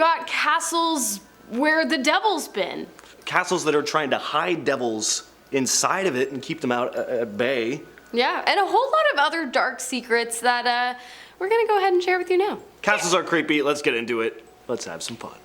got castles where the devil's been. Castles that are trying to hide devils inside of it and keep them out at bay. Yeah, and a whole lot of other dark secrets that we're gonna go ahead and share with you now. Castles are creepy, let's get into it. Let's have some fun.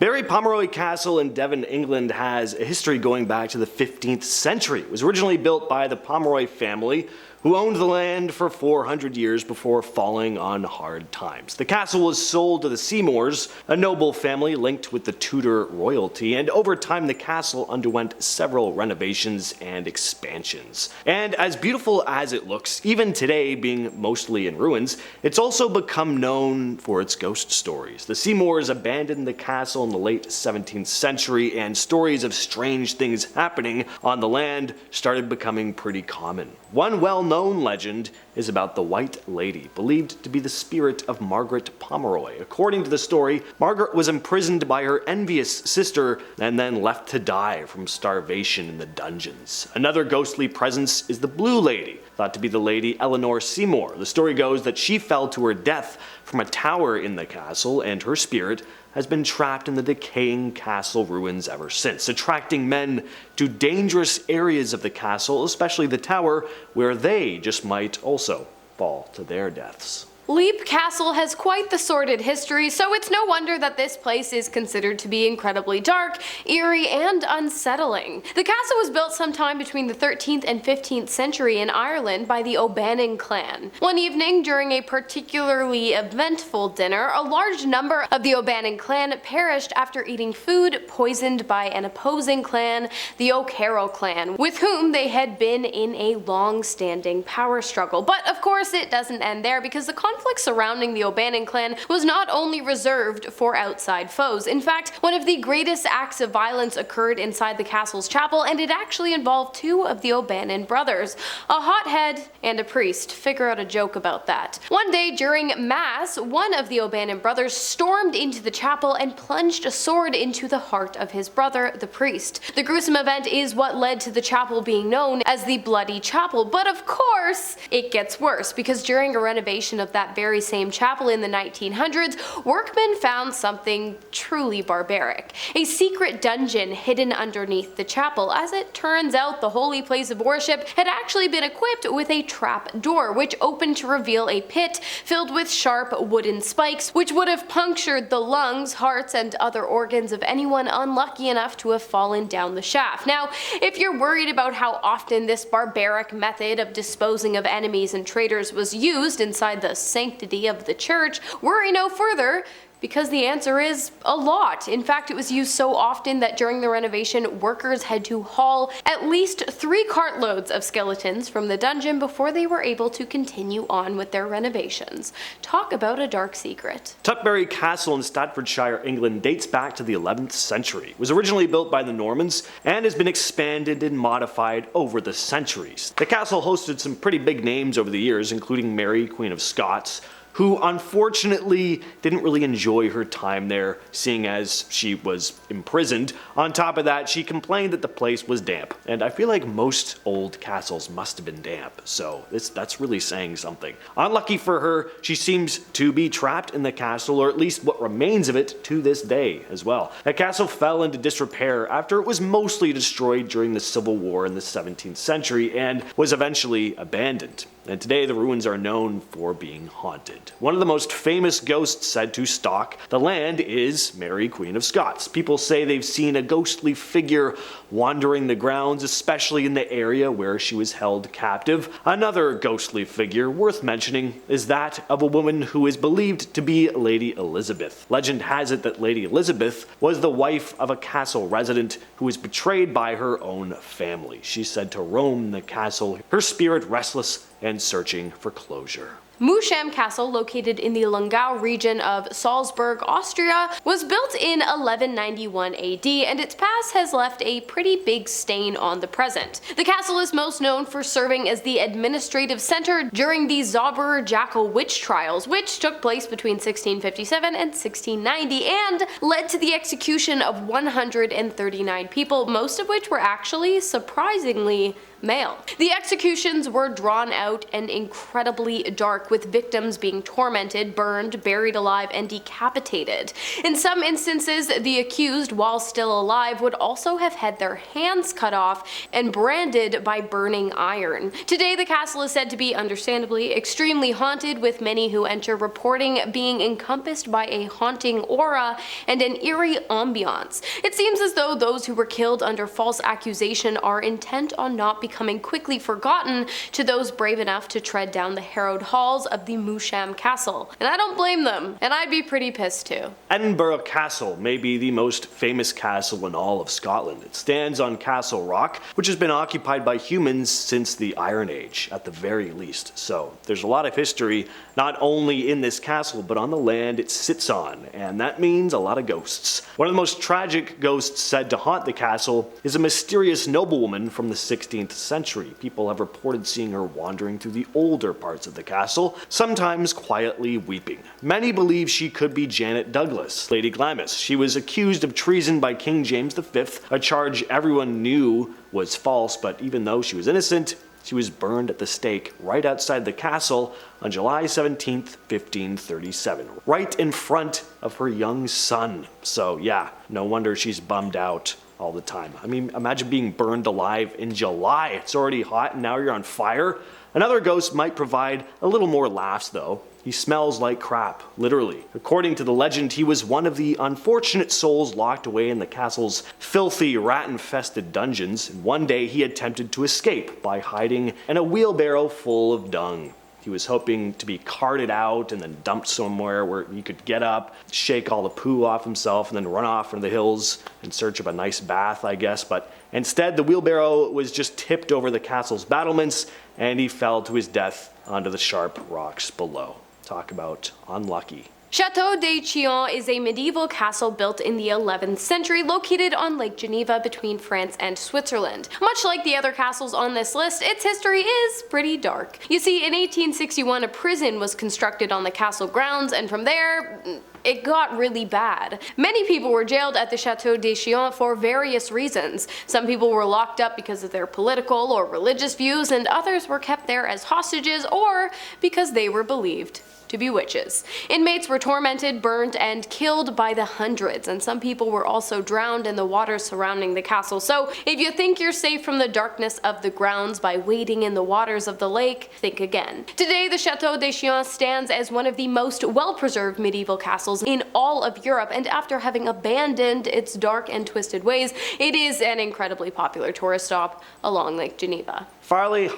Pomeroy Castle in Devon, England has a history going back to the 15th century. It was originally built by the Pomeroy family, who owned the land for 400 years before falling on hard times. The castle was sold to the Seymours, a noble family linked with the Tudor royalty, and over time the castle underwent several renovations and expansions. And as beautiful as it looks, even today being mostly in ruins, it's also become known for its ghost stories. The Seymours abandoned the castle in the late 17th century, and stories of strange things happening on the land started becoming pretty common. One well-known legend is about the White Lady, believed to be the spirit of Margaret Pomeroy. According to the story, Margaret was imprisoned by her envious sister and then left to die from starvation in the dungeons. Another ghostly presence is the Blue Lady, thought to be the Lady Eleanor Seymour. The story goes that she fell to her death from a tower in the castle, and her spirit has been trapped in the decaying castle ruins ever since, attracting men to dangerous areas of the castle, especially the tower, where they just might also fall to their deaths. Leap Castle has quite the sordid history, so it's no wonder that this place is considered to be incredibly dark, eerie, and unsettling. The castle was built sometime between the 13th and 15th century in Ireland by the O'Bannon clan. One evening, during a particularly eventful dinner, a large number of the O'Bannon clan perished after eating food poisoned by an opposing clan, the O'Carroll clan, with whom they had been in a long-standing power struggle. But of course, it doesn't end there, because the conflict surrounding the O'Bannon clan was not only reserved for outside foes. In fact, one of the greatest acts of violence occurred inside the castle's chapel, and it actually involved two of the O'Bannon brothers, a hothead and a priest. Figure out a joke about that. One day during mass, one of the O'Bannon brothers stormed into the chapel and plunged a sword into the heart of his brother, the priest. The gruesome event is what led to the chapel being known as the Bloody Chapel, but of course, it gets worse, because during a renovation of that very same chapel in the 1900s, workmen found something truly barbaric. A secret dungeon hidden underneath the chapel. As it turns out, the holy place of worship had actually been equipped with a trap door, which opened to reveal a pit filled with sharp wooden spikes, which would have punctured the lungs, hearts, and other organs of anyone unlucky enough to have fallen down the shaft. Now, if you're worried about how often this barbaric method of disposing of enemies and traitors was used inside the sanctity of the church, worry no further, because the answer is a lot. In fact, it was used so often that during the renovation, workers had to haul at least 3 cartloads of skeletons from the dungeon before they were able to continue on with their renovations. Talk about a dark secret. Tutbury Castle in Staffordshire, England dates back to the 11th century. It was originally built by the Normans and has been expanded and modified over the centuries. The castle hosted some pretty big names over the years, including Mary, Queen of Scots, who unfortunately didn't really enjoy her time there, seeing as she was imprisoned. On top of that, she complained that the place was damp, and I feel like most old castles must have been damp, so that's really saying something. Unlucky for her, she seems to be trapped in the castle, or at least what remains of it to this day as well. The castle fell into disrepair after it was mostly destroyed during the Civil War in the 17th century and was eventually abandoned. And today the ruins are known for being haunted. One of the most famous ghosts said to stalk the land is Mary, Queen of Scots. People say they've seen a ghostly figure wandering the grounds, especially in the area where she was held captive. Another ghostly figure worth mentioning is that of a woman who is believed to be Lady Elizabeth. Legend has it that Lady Elizabeth was the wife of a castle resident who was betrayed by her own family. She's said to roam the castle, her spirit restless and searching for closure. Moosham Castle, located in the Lungau region of Salzburg, Austria, was built in 1191 AD, and its past has left a pretty big stain on the present. The castle is most known for serving as the administrative center during the Zauberer Jackal witch trials, which took place between 1657 and 1690 and led to the execution of 139 people, most of which were actually surprisingly male. The executions were drawn out and incredibly dark, with victims being tormented, burned, buried alive, and decapitated. In some instances, the accused, while still alive, would also have had their hands cut off and branded by burning iron. Today, the castle is said to be, understandably, extremely haunted, with many who enter reporting being encompassed by a haunting aura and an eerie ambiance. It seems as though those who were killed under false accusation are intent on not becoming quickly forgotten to those brave enough to tread down the harrowed halls of the Moosham Castle. And I don't blame them, and I'd be pretty pissed too. Edinburgh Castle may be the most famous castle in all of Scotland. It stands on Castle Rock, which has been occupied by humans since the Iron Age, at the very least. So there's a lot of history, not only in this castle, but on the land it sits on, and that means a lot of ghosts. One of the most tragic ghosts said to haunt the castle is a mysterious noblewoman from the 16th century. People have reported seeing her wandering through the older parts of the castle, sometimes quietly weeping. Many believe she could be Janet Douglas, Lady Glamis. She was accused of treason by King James V, a charge everyone knew was false, but even though she was innocent, she was burned at the stake right outside the castle on July 17, 1537, right in front of her young son. So yeah, no wonder she's bummed out all the time. I mean, imagine being burned alive in July. It's already hot and now you're on fire. Another ghost might provide a little more laughs though. He smells like crap, literally. According to the legend, he was one of the unfortunate souls locked away in the castle's filthy, rat-infested dungeons, and one day he attempted to escape by hiding in a wheelbarrow full of dung. He was hoping to be carted out and then dumped somewhere where he could get up, shake all the poo off himself, and then run off into the hills in search of a nice bath, I guess. But instead, the wheelbarrow was just tipped over the castle's battlements, and he fell to his death onto the sharp rocks below. Talk about unlucky. Château De Chillon is a medieval castle built in the 11th century located on Lake Geneva between France and Switzerland. Much like the other castles on this list, its history is pretty dark. You see, in 1861 a prison was constructed on the castle grounds, and from there, it got really bad. Many people were jailed at the Château De Chillon for various reasons. Some people were locked up because of their political or religious views, and others were kept there as hostages or because they were believed to be witches. Inmates were tormented, burned, and killed by the hundreds, and some people were also drowned in the water surrounding the castle. So if you think you're safe from the darkness of the grounds by wading in the waters of the lake, think again. Today, the Château de Chillon stands as one of the most well-preserved medieval castles in all of Europe, and after having abandoned its dark and twisted ways, it is an incredibly popular tourist stop along Lake Geneva. Farleigh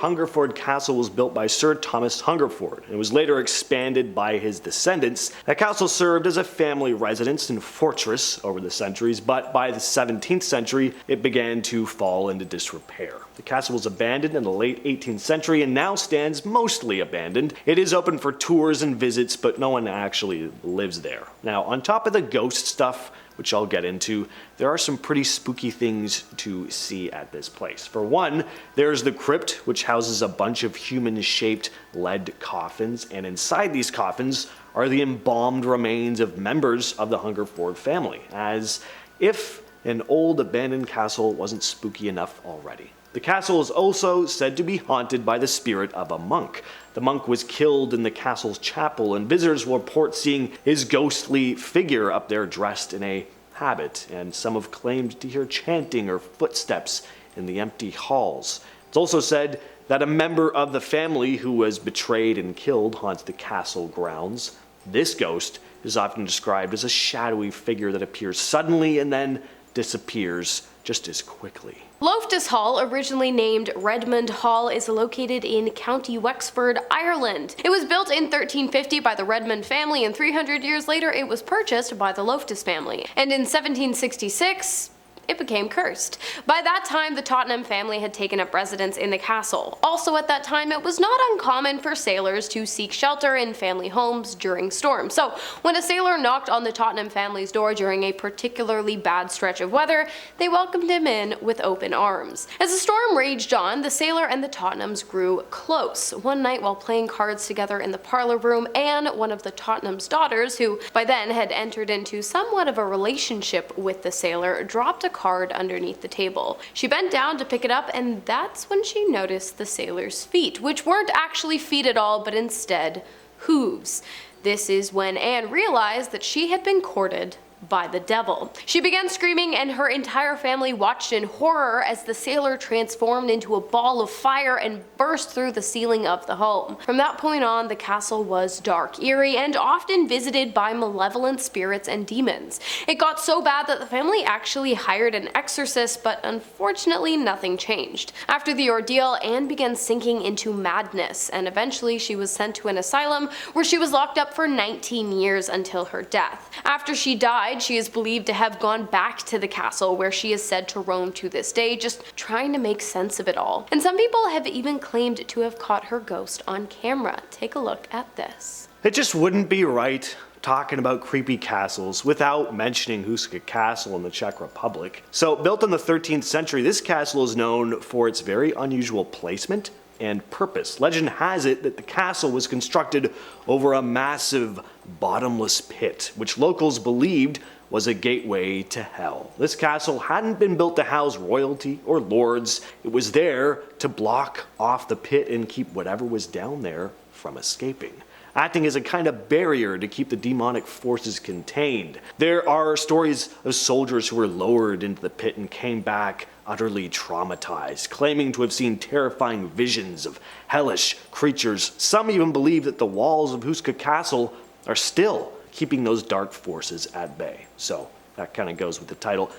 Castle was built by Sir Thomas Hungerford and was later expanded by his descendants. The castle served as a family residence and fortress over the centuries, but by the 17th century it began to fall into disrepair. The castle was abandoned in the late 18th century and now stands mostly abandoned. It is open for tours and visits, but no one actually lives there. Now, on top of the ghost stuff, which I'll get into, there are some pretty spooky things to see at this place. For one, there's the crypt, which houses a bunch of human-shaped lead coffins, and inside these coffins are the embalmed remains of members of the Hungerford family, as if an old abandoned castle wasn't spooky enough already. The castle is also said to be haunted by the spirit of a monk. The monk was killed in the castle's chapel, and visitors will report seeing his ghostly figure up there dressed in a habit, and some have claimed to hear chanting or footsteps in the empty halls. It's also said that a member of the family who was betrayed and killed haunts the castle grounds. This ghost is often described as a shadowy figure that appears suddenly and then disappears just as quickly. Loftus Hall, originally named Redmond Hall, is located in County Wexford, Ireland. It was built in 1350 by the Redmond family, and 300 years later it was purchased by the Loftus family. And in 1766, it became cursed. By that time, the Tottenham family had taken up residence in the castle. Also at that time, it was not uncommon for sailors to seek shelter in family homes during storms. So when a sailor knocked on the Tottenham family's door during a particularly bad stretch of weather, they welcomed him in with open arms. As the storm raged on, the sailor and the Tottenhams grew close. One night while playing cards together in the parlor room, Anne, one of the Tottenham's daughters, who by then had entered into somewhat of a relationship with the sailor, dropped a card underneath the table. She bent down to pick it up, and that's when she noticed the sailor's feet, which weren't actually feet at all, but instead hooves. This is when Anne realized that she had been courted by the devil. She began screaming, and her entire family watched in horror as the sailor transformed into a ball of fire and burst through the ceiling of the home. From that point on, the castle was dark, eerie, and often visited by malevolent spirits and demons. It got so bad that the family actually hired an exorcist, but unfortunately nothing changed. After the ordeal, Anne began sinking into madness, and eventually she was sent to an asylum where she was locked up for 19 years until her death. After she died, she is believed to have gone back to the castle, where she is said to roam to this day, just trying to make sense of it all. And some people have even claimed to have caught her ghost on camera. Take a look at this. It just wouldn't be right talking about creepy castles without mentioning Houska Castle in the Czech Republic. So, built in the 13th century, this castle is known for its very unusual placement and purpose. Legend has it that the castle was constructed over a massive bottomless pit, which locals believed was a gateway to hell. This castle hadn't been built to house royalty or lords. It was there to block off the pit and keep whatever was down there from escaping, acting as a kind of barrier to keep the demonic forces contained. There are stories of soldiers who were lowered into the pit and came back utterly traumatized, claiming to have seen terrifying visions of hellish creatures. Some even believe that the walls of Houska Castle are still keeping those dark forces at bay. So that kind of goes with the title,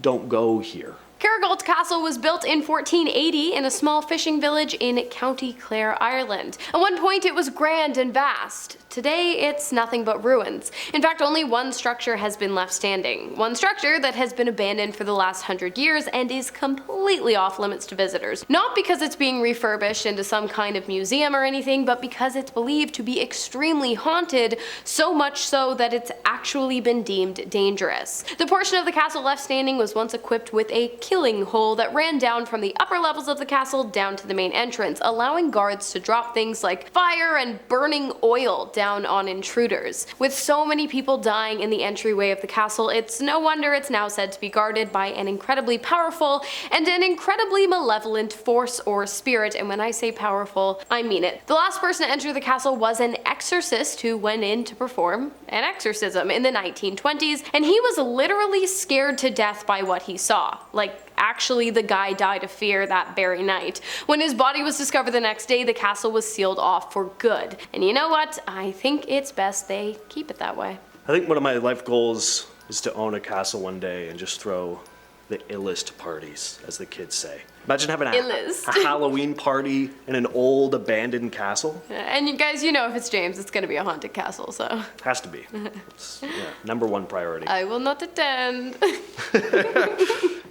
Don't Go Here. Carrigaholt Castle was built in 1480 in a small fishing village in County Clare, Ireland. At one point it was grand and vast. Today it's nothing but ruins. In fact, only one structure has been left standing. One structure that has been abandoned for the last 100 years and is completely off limits to visitors. Not because it's being refurbished into some kind of museum or anything, but because it's believed to be extremely haunted, so much so that it's actually been deemed dangerous. The portion of the castle left standing was once equipped with a killing hole that ran down from the upper levels of the castle down to the main entrance, allowing guards to drop things like fire and burning oil down on intruders. With so many people dying in the entryway of the castle, it's no wonder it's now said to be guarded by an incredibly powerful and an incredibly malevolent force or spirit, and when I say powerful, I mean it. The last person to enter the castle was an exorcist who went in to perform an exorcism in the 1920s, and he was literally scared to death by what he saw. Like, actually, the guy died of fear that very night. When his body was discovered the next day, the castle was sealed off for good. And you know what? I think it's best they keep it that way. I think one of my life goals is to own a castle one day and just throw the illest parties, as the kids say. Imagine having a Halloween party in an old abandoned castle. And you guys, you know if it's James, it's gonna be a haunted castle, so. Has to be. It's, number one priority. I will not attend.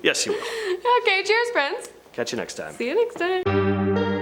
Yes, you will. Okay, cheers, friends. Catch you next time. See you next time.